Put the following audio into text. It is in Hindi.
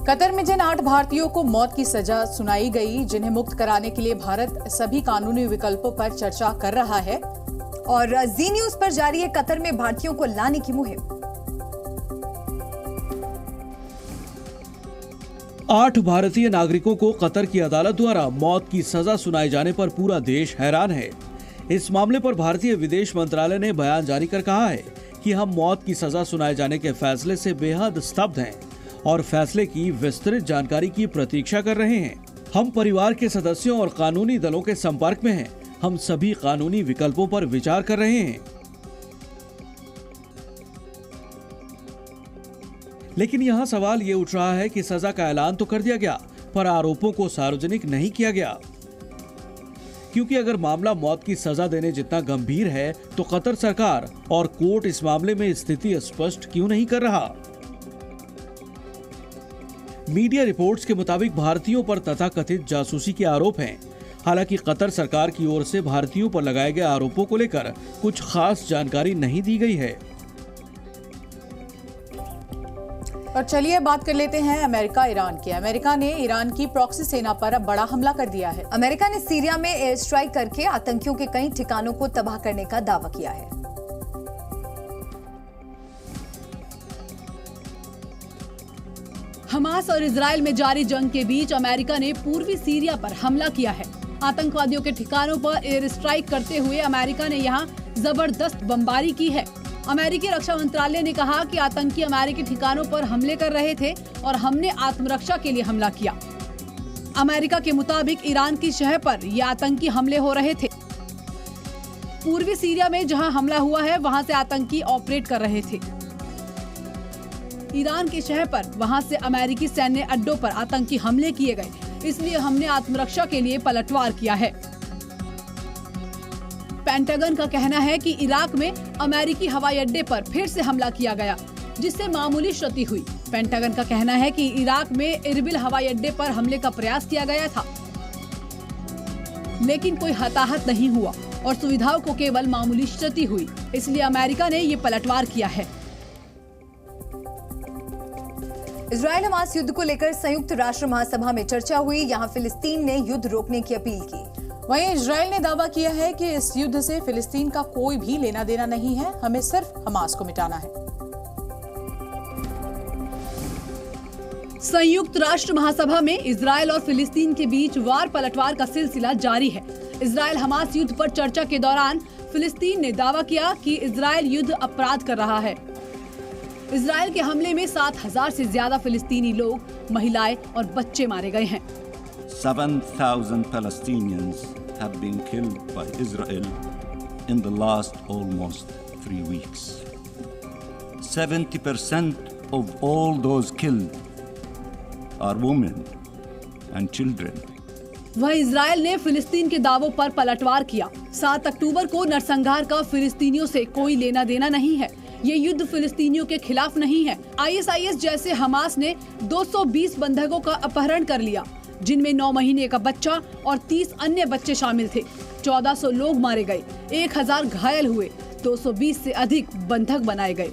कतर में जिन 8 भारतीयों को मौत की सजा सुनाई गई, जिन्हें मुक्त कराने के लिए भारत सभी कानूनी विकल्पों पर चर्चा कर रहा है। और जी न्यूज पर जारी है कतर में भारतीयों को लाने की मुहिम। 8 भारतीय नागरिकों को कतर की अदालत द्वारा मौत की सजा सुनाए जाने पर पूरा देश हैरान है। इस मामले पर भारतीय विदेश मंत्रालय ने बयान जारी कर कहा है कि हम मौत की सजा सुनाए जाने के फैसले से बेहद स्तब्ध हैं और फैसले की विस्तृत जानकारी की प्रतीक्षा कर रहे हैं। हम परिवार के सदस्यों और कानूनी दलों के संपर्क में हैं। हम सभी कानूनी विकल्पों पर विचार कर रहे हैं। लेकिन यहाँ सवाल ये उठ रहा है कि सजा का ऐलान तो कर दिया गया, पर आरोपों को सार्वजनिक नहीं किया गया। क्योंकि अगर मामला मौत की सजा देने जितना गंभीर है तो कतर सरकार और कोर्ट इस मामले में स्थिति स्पष्ट क्यों नहीं कर रहा? मीडिया रिपोर्ट्स के मुताबिक भारतीयों पर तथाकथित जासूसी के आरोप हैं। हालांकि कतर सरकार की ओर से भारतीयों पर लगाए गए आरोपों को लेकर कुछ खास जानकारी नहीं दी गई है। और चलिए बात कर लेते हैं अमेरिका ईरान की। अमेरिका ने ईरान की प्रॉक्सी सेना पर अब बड़ा हमला कर दिया है। अमेरिका ने सीरिया में एयर स्ट्राइक करके आतंकियों के कई ठिकानों को तबाह करने का दावा किया है। हमास और इजराइल में जारी जंग के बीच अमेरिका ने पूर्वी सीरिया पर हमला किया है। आतंकवादियों के ठिकानों पर एयर स्ट्राइक करते हुए अमेरिका ने यहां जबरदस्त बमबारी की है। अमेरिकी रक्षा मंत्रालय ने कहा कि आतंकी अमेरिकी ठिकानों पर हमले कर रहे थे और हमने आत्मरक्षा के लिए हमला किया। अमेरिका के मुताबिक ईरान की शहर पर ये आतंकी हमले हो रहे थे। पूर्वी सीरिया में जहां हमला हुआ है वहां से आतंकी ऑपरेट कर रहे थे। ईरान के शहर पर वहां से अमेरिकी सैन्य अड्डों पर आतंकी हमले किए गए, इसलिए हमने आत्मरक्षा के लिए पलटवार किया है। पेंटागन का कहना है कि इराक में अमेरिकी हवाई अड्डे पर फिर से हमला किया गया, जिससे मामूली क्षति हुई। पेंटागन का कहना है कि इराक में इरबिल हवाई अड्डे पर हमले का प्रयास किया गया था, लेकिन कोई हताहत नहीं हुआ और सुविधाओं को केवल मामूली क्षति हुई, इसलिए अमेरिका ने ये पलटवार किया है। इजराइल हमास युद्ध को लेकर संयुक्त राष्ट्र महासभा में चर्चा हुई। यहां फिलिस्तीन ने युद्ध रोकने की अपील की। वहीं इजराइल ने दावा किया है कि इस युद्ध से फिलिस्तीन का कोई भी लेना देना नहीं है, हमें सिर्फ हमास को मिटाना है। संयुक्त राष्ट्र महासभा में इजराइल और फिलिस्तीन के बीच वार पलटवार का सिलसिला जारी है। इजराइल हमास युद्ध पर चर्चा के दौरान फिलिस्तीन ने दावा किया कि इजराइल युद्ध अपराध कर रहा है। इजराइल के हमले में 7,000 से ज्यादा फिलिस्तीनी लोग, महिलाएं और बच्चे मारे गए हैं। 7,000 Palestinians have been killed by Israel in the last almost 3 weeks. 70% of all those killed are women and children. वह इजराइल ने फिलिस्तीन के दावों पर पलटवार किया। 7 अक्टूबर को नरसंहार का फिलिस्तीनियों से कोई लेना देना नहीं है। ये युद्ध फिलिस्तीनियों के खिलाफ नहीं है। ISIS जैसे हमास ने 220 बंधकों का अपहरण कर लिया, जिनमें 9 महीने का बच्चा और 30 अन्य बच्चे शामिल थे। 1400 लोग मारे गए, 1000 घायल हुए, 220 से अधिक बंधक बनाए गए।